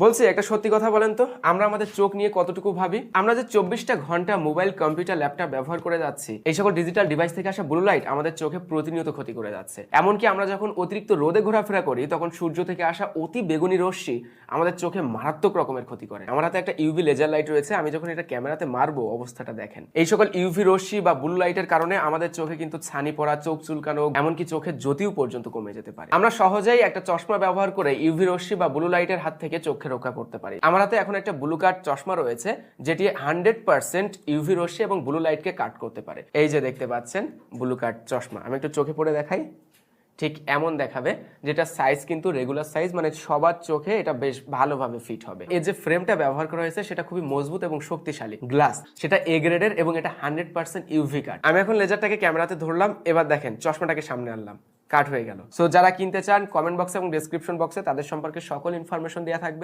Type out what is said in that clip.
বলছি একটা সত্যি কথা বলেন তো, আমরা আমাদের চোখ নিয়ে কতটুকু ভাবি? আমরা যে 24টা ঘন্টা মোবাইল, কম্পিউটার, ল্যাপটপ ব্যবহার করে যাচ্ছি, এই সকল ডিজিটাল ডিভাইস থেকে আসা ব্লু লাইট আমাদের চোখে প্রতিনিয়ত ক্ষতি করে যাচ্ছে। এমনকি আমরা যখন অতিরিক্ত রোদে ঘোরাফেরা করি, তখন সূর্য থেকে আসা অতি বেগুনি রশ্মি আমাদের চোখে মারাত্মক রকমের ক্ষতি করে। আমার হাতে একটা ইউভি লেজার লাইট রয়েছে, আমি যখন এটা ক্যামেরাতে মারবো অবস্থাটা দেখেন। এই সকল ইউভি রশ্মি বা ব্লু লাইটের কারণে আমাদের চোখে কিন্তু ছানি পড়া, চোখ চুলকানো, এমনকি চোখের জ্যোতিও পর্যন্ত কমে যেতে পারে। আমরা সহজেই একটা চশমা ব্যবহার করে ইউভি রশ্মি বা ব্লু লাইটের হাত থেকে চোখকে রক্ষা করতে পারি। আমার হাতে এখন একটা ব্লু কাট চশমা রয়েছে, যেটি 100% ইউভি রশ্মি এবং ব্লু লাইটকে কাট করতে পারে। এই যে দেখতে পাচ্ছেন ব্লু কাট চশমা, আমি একটু চোখে পরে দেখাই। ঠিক এমন দেখাবে, যেটা সাইজ কিন্তু রেগুলার সাইজ, মানে সবার চোখে এটা বেশ ভালোভাবে ফিট হবে। এই যে ফ্রেমটা ব্যবহার করা হয়েছে সেটা খুবই মজবুত এবং শক্তিশালী গ্লাস, সেটা এ গ্রেডের এবং এটা 100% ইউভি কাট। আমি এখন লেজারটাকে ক্যামেরাতে ধরলাম, এবার দেখেন চশমাটাকে সামনে আনলাম, কাট হয়ে গেল। সো যারা কিনতে চান, কমেন্ট বক্সে এবং ডেসক্রিপশন বক্সে তাদের সম্পর্কে সকল ইনফরমেশন দেওয়া থাকবে।